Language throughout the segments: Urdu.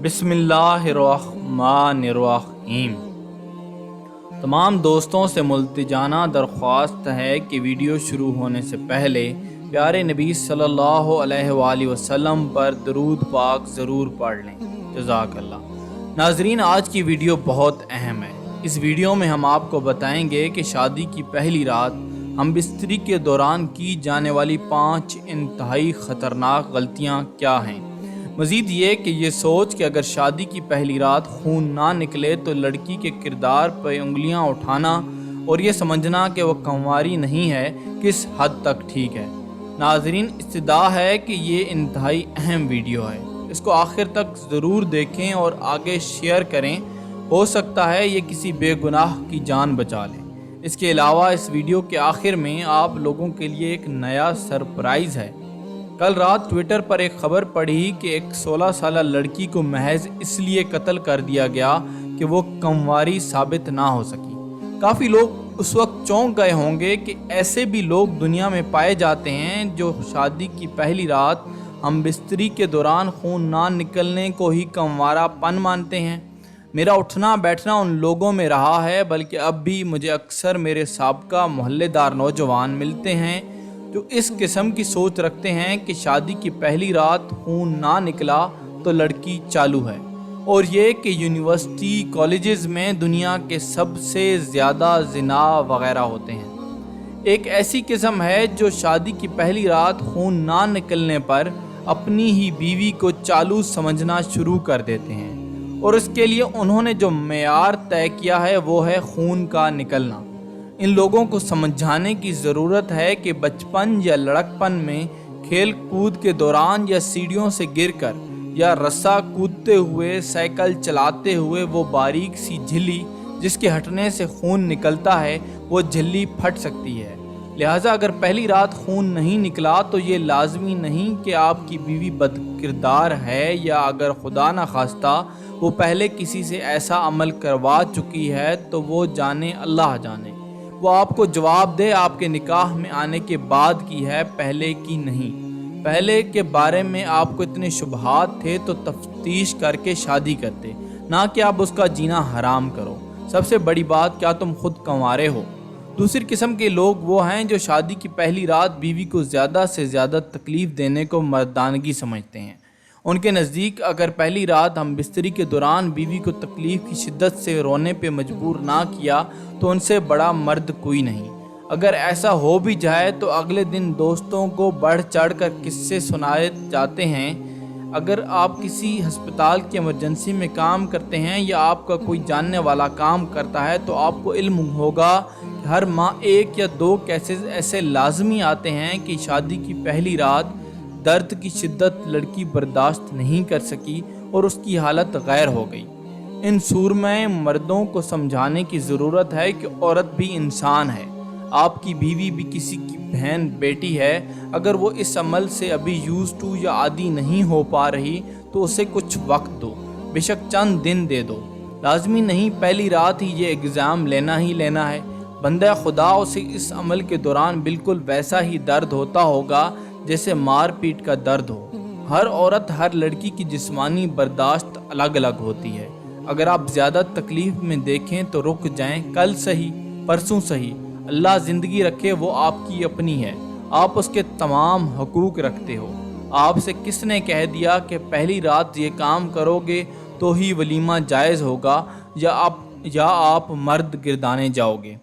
بسم اللہ الرحمن الرحیم۔ تمام دوستوں سے ملتجانہ درخواست ہے کہ ویڈیو شروع ہونے سے پہلے پیارے نبی صلی اللہ علیہ وآلہ وسلم پر درود پاک ضرور پڑھ لیں۔ جزاک اللہ۔ ناظرین، آج کی ویڈیو بہت اہم ہے۔ اس ویڈیو میں ہم آپ کو بتائیں گے کہ شادی کی پہلی رات ہم بستری کے دوران کی جانے والی 5 انتہائی خطرناک غلطیاں کیا ہیں۔ مزید یہ کہ یہ سوچ کہ اگر شادی کی پہلی رات خون نہ نکلے تو لڑکی کے کردار پہ انگلیاں اٹھانا اور یہ سمجھنا کہ وہ کنواری نہیں ہے کس حد تک ٹھیک ہے۔ ناظرین، استدعا ہے کہ یہ انتہائی اہم ویڈیو ہے، اس کو آخر تک ضرور دیکھیں اور آگے شیئر کریں، ہو سکتا ہے یہ کسی بے گناہ کی جان بچا لے۔ اس کے علاوہ اس ویڈیو کے آخر میں آپ لوگوں کے لیے ایک نیا سرپرائز ہے۔ کل رات ٹویٹر پر ایک خبر پڑھی کہ ایک 16 سالہ لڑکی کو محض اس لیے قتل کر دیا گیا کہ وہ کنواری ثابت نہ ہو سکی۔ کافی لوگ اس وقت چونک گئے ہوں گے کہ ایسے بھی لوگ دنیا میں پائے جاتے ہیں جو شادی کی پہلی رات ہم بستری کے دوران خون نہ نکلنے کو ہی کنوارا پن مانتے ہیں۔ میرا اٹھنا بیٹھنا ان لوگوں میں رہا ہے، بلکہ اب بھی مجھے اکثر میرے سابقہ محلے دار نوجوان ملتے ہیں جو اس قسم کی سوچ رکھتے ہیں کہ شادی کی پہلی رات خون نہ نکلا تو لڑکی چالو ہے، اور یہ کہ یونیورسٹی کالجز میں دنیا کے سب سے زیادہ زنا وغیرہ ہوتے ہیں۔ ایک ایسی قسم ہے جو شادی کی پہلی رات خون نہ نکلنے پر اپنی ہی بیوی کو چالو سمجھنا شروع کر دیتے ہیں، اور اس کے لیے انہوں نے جو معیار طے کیا ہے وہ ہے خون کا نکلنا۔ ان لوگوں کو سمجھانے کی ضرورت ہے کہ بچپن یا لڑکپن میں کھیل کود کے دوران یا سیڑھیوں سے گر کر یا رسا کودتے ہوئے سائیکل چلاتے ہوئے وہ باریک سی جھلی جس کے ہٹنے سے خون نکلتا ہے، وہ جھلی پھٹ سکتی ہے۔ لہٰذا اگر پہلی رات خون نہیں نکلا تو یہ لازمی نہیں کہ آپ کی بیوی بد کردار ہے، یا اگر خدا نخواستہ وہ پہلے کسی سے ایسا عمل کروا چکی ہے تو وہ جانے اللہ جانے، وہ آپ کو جواب دے آپ کے نکاح میں آنے کے بعد کی ہے، پہلے کی نہیں۔ پہلے کے بارے میں آپ کو اتنے شبہات تھے تو تفتیش کر کے شادی کرتے، نہ کہ آپ اس کا جینا حرام کرو۔ سب سے بڑی بات، کیا تم خود کنوارے ہو؟ دوسری قسم کے لوگ وہ ہیں جو شادی کی پہلی رات بیوی کو زیادہ سے زیادہ تکلیف دینے کو مردانگی سمجھتے ہیں۔ ان کے نزدیک اگر پہلی رات ہم بستری کے دوران بیوی کو تکلیف کی شدت سے رونے پہ مجبور نہ کیا تو ان سے بڑا مرد کوئی نہیں۔ اگر ایسا ہو بھی جائے تو اگلے دن دوستوں کو بڑھ چڑھ کر قصے سنائے جاتے ہیں۔ اگر آپ کسی ہسپتال کی ایمرجنسی میں کام کرتے ہیں یا آپ کا کوئی جاننے والا کام کرتا ہے تو آپ کو علم ہوگا کہ ہر ماہ 1 یا 2 کیسز ایسے لازمی آتے ہیں کہ شادی کی پہلی رات درد کی شدت لڑکی برداشت نہیں کر سکی اور اس کی حالت غیر ہو گئی۔ ان سورمے مردوں کو سمجھانے کی ضرورت ہے کہ عورت بھی انسان ہے، آپ کی بیوی بھی کسی کی بہن بیٹی ہے۔ اگر وہ اس عمل سے ابھی یا عادی نہیں ہو پا رہی تو اسے کچھ وقت دو، بے شک چند دن دے دو۔ لازمی نہیں پہلی رات ہی یہ ایگزام لینا ہے۔ بندہ خدا اسے اس عمل کے دوران بالکل ویسا ہی درد ہوتا ہوگا جیسے مار پیٹ کا درد ہو۔ ہر عورت، ہر لڑکی کی جسمانی برداشت الگ الگ ہوتی ہے۔ اگر آپ زیادہ تکلیف میں دیکھیں تو رک جائیں، کل سہی پرسوں سہی، اللہ زندگی رکھے وہ آپ کی اپنی ہے، آپ اس کے تمام حقوق رکھتے ہو۔ آپ سے کس نے کہہ دیا کہ پہلی رات یہ کام کرو گے تو ہی ولیمہ جائز ہوگا یا آپ مرد گردانے جاؤ گے؟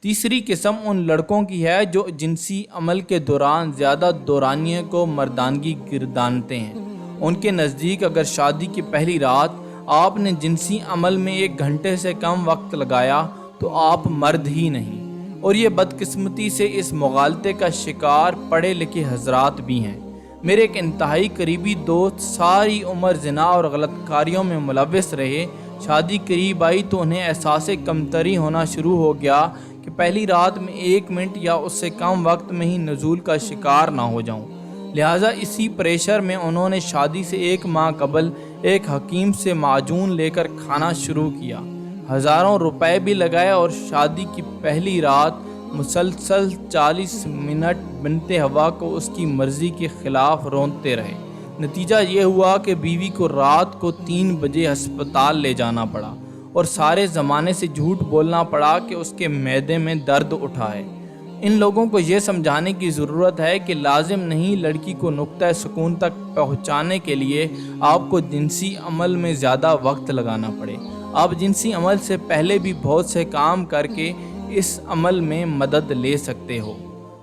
تیسری قسم ان لڑکوں کی ہے جو جنسی عمل کے دوران زیادہ دورانیے کو مردانگی گردانتے ہیں۔ ان کے نزدیک اگر شادی کی پہلی رات آپ نے جنسی عمل میں 1 گھنٹے سے کم وقت لگایا تو آپ مرد ہی نہیں۔ اور یہ بدقسمتی سے اس مغالطے کا شکار پڑھے لکھے حضرات بھی ہیں۔ میرے ایک انتہائی قریبی دوست ساری عمر زنا اور غلط کاریوں میں ملوث رہے، شادی قریب آئی تو انہیں احساس کمتری ہونا شروع ہو گیا کہ پہلی رات میں 1 منٹ یا اس سے کم وقت میں ہی نزول کا شکار نہ ہو جاؤں۔ لہٰذا اسی پریشر میں انہوں نے شادی سے 1 ماہ قبل ایک حکیم سے معجون لے کر کھانا شروع کیا، ہزاروں روپے بھی لگائے اور شادی کی پہلی رات مسلسل 40 منٹ بنت ہوا کو اس کی مرضی کے خلاف رونتے رہے۔ نتیجہ یہ ہوا کہ بیوی کو رات کو 3 بجے ہسپتال لے جانا پڑا اور سارے زمانے سے جھوٹ بولنا پڑا کہ اس کے معدے میں درد اٹھا ہے۔ ان لوگوں کو یہ سمجھانے کی ضرورت ہے کہ لازم نہیں لڑکی کو نقطہ سکون تک پہنچانے کے لیے آپ کو جنسی عمل میں زیادہ وقت لگانا پڑے۔ آپ جنسی عمل سے پہلے بھی بہت سے کام کر کے اس عمل میں مدد لے سکتے ہو۔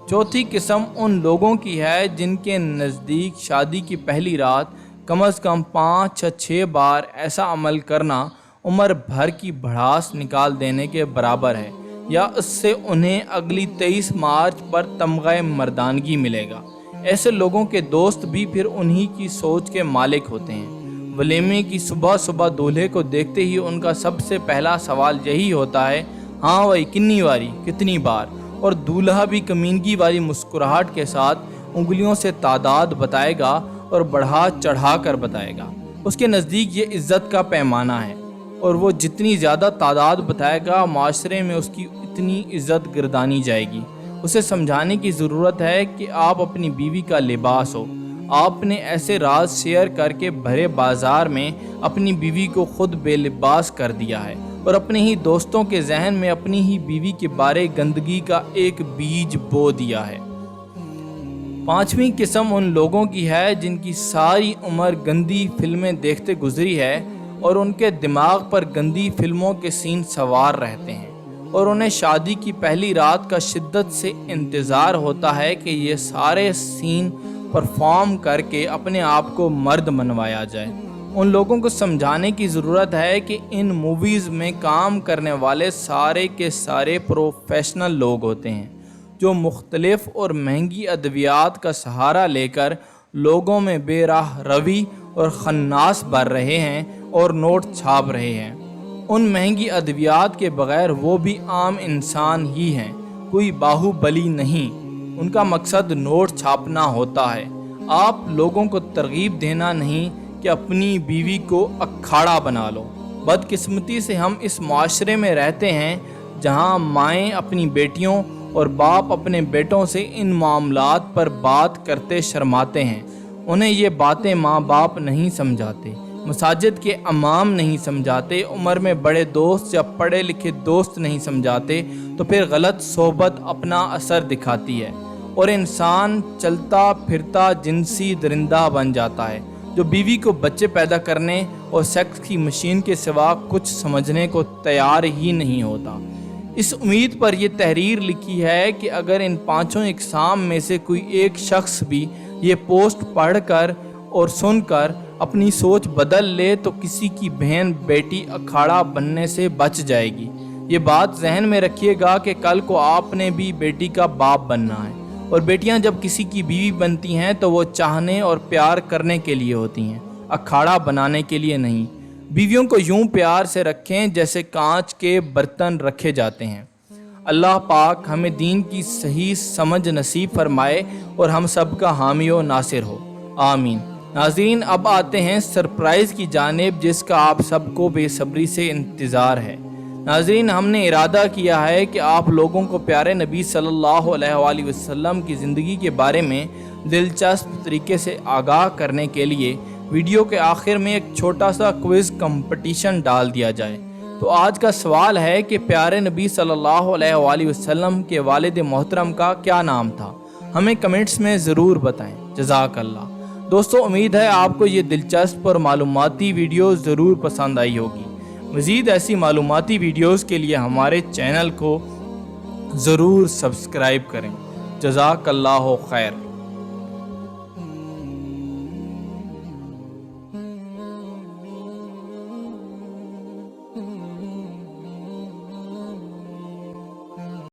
چوتھی قسم ان لوگوں کی ہے جن کے نزدیک شادی کی پہلی رات کم از کم 5 یا 6 بار ایسا عمل کرنا عمر بھر کی بھڑاس نکال دینے کے برابر ہے، یا اس سے انہیں اگلی 23 مارچ پر تمغہ مردانگی ملے گا۔ ایسے لوگوں کے دوست بھی پھر انہی کی سوچ کے مالک ہوتے ہیں۔ ولیمے کی صبح دولہے کو دیکھتے ہی ان کا سب سے پہلا سوال یہی ہوتا ہے، ہاں بھائی کنی واری، کتنی بار؟ اور دولہا بھی کمینگی والی مسکراہٹ کے ساتھ انگلیوں سے تعداد بتائے گا اور بڑھا چڑھا کر بتائے گا۔ اس کے نزدیک یہ عزت کا پیمانہ ہے، اور وہ جتنی زیادہ تعداد بتائے گا معاشرے میں اس کی اتنی عزت گردانی جائے گی۔ اسے سمجھانے کی ضرورت ہے کہ آپ اپنی بیوی کا لباس ہو۔ آپ نے ایسے راز شیئر کر کے بھرے بازار میں اپنی بیوی کو خود بے لباس کر دیا ہے، اور اپنے ہی دوستوں کے ذہن میں اپنی ہی بیوی کے بارے گندگی کا ایک بیج بو دیا ہے۔ پانچویں قسم ان لوگوں کی ہے جن کی ساری عمر گندی فلمیں دیکھتے گزری ہے اور ان کے دماغ پر گندی فلموں کے سین سوار رہتے ہیں، اور انہیں شادی کی پہلی رات کا شدت سے انتظار ہوتا ہے کہ یہ سارے سین پرفارم کر کے اپنے آپ کو مرد منوایا جائے۔ ان لوگوں کو سمجھانے کی ضرورت ہے کہ ان موویز میں کام کرنے والے سارے کے سارے پروفیشنل لوگ ہوتے ہیں، جو مختلف اور مہنگی ادویات کا سہارا لے کر لوگوں میں بے راہ روی اور خناس بھر رہے ہیں اور نوٹ چھاپ رہے ہیں۔ ان مہنگی ادویات کے بغیر وہ بھی عام انسان ہی ہیں، کوئی باہوبلی نہیں۔ ان کا مقصد نوٹ چھاپنا ہوتا ہے۔ آپ لوگوں کو ترغیب دینا نہیں کہ اپنی بیوی کو اکھاڑا بنا لو۔ بدقسمتی سے ہم اس معاشرے میں رہتے ہیں جہاں مائیں اپنی بیٹیوں اور باپ اپنے بیٹوں سے ان معاملات پر بات کرتے شرماتے ہیں۔ انہیں یہ باتیں ماں باپ نہیں سمجھاتے، مساجد کے امام نہیں سمجھاتے، عمر میں بڑے دوست یا پڑھے لکھے دوست نہیں سمجھاتے، تو پھر غلط صحبت اپنا اثر دکھاتی ہے اور انسان چلتا پھرتا جنسی درندہ بن جاتا ہے، جو بیوی کو بچے پیدا کرنے اور سیکس کی مشین کے سوا کچھ سمجھنے کو تیار ہی نہیں ہوتا۔ اس امید پر یہ تحریر لکھی ہے کہ اگر ان 5 اقسام میں سے کوئی ایک شخص بھی یہ پوسٹ پڑھ کر اور سن کر اپنی سوچ بدل لے تو کسی کی بہن بیٹی اکھاڑا بننے سے بچ جائے گی۔ یہ بات ذہن میں رکھیے گا کہ کل کو آپ نے بھی بیٹی کا باپ بننا ہے، اور بیٹیاں جب کسی کی بیوی بنتی ہیں تو وہ چاہنے اور پیار کرنے کے لیے ہوتی ہیں، اکھاڑا بنانے کے لیے نہیں۔ بیویوں کو یوں پیار سے رکھیں جیسے کانچ کے برتن رکھے جاتے ہیں۔ اللہ پاک ہمیں دین کی صحیح سمجھ نصیب فرمائے اور ہم سب کا حامی و ناصر ہو، آمین۔ ناظرین، اب آتے ہیں سرپرائز کی جانب جس کا آپ سب کو بے صبری سے انتظار ہے۔ ناظرین، ہم نے ارادہ کیا ہے کہ آپ لوگوں کو پیارے نبی صلی اللہ علیہ وآلہ وسلم کی زندگی کے بارے میں دلچسپ طریقے سے آگاہ کرنے کے لیے ویڈیو کے آخر میں ایک چھوٹا سا کوئز کمپٹیشن ڈال دیا جائے۔ تو آج کا سوال ہے کہ پیارے نبی صلی اللہ علیہ وآلہ وسلم کے والد محترم کا کیا نام تھا؟ ہمیں کمنٹس میں ضرور بتائیں۔ جزاک اللہ۔ دوستو، امید ہے آپ کو یہ دلچسپ اور معلوماتی ویڈیو ضرور پسند آئی ہوگی۔ مزید ایسی معلوماتی ویڈیوز کے لیے ہمارے چینل کو ضرور سبسکرائب کریں۔ جزاک اللہ خیر۔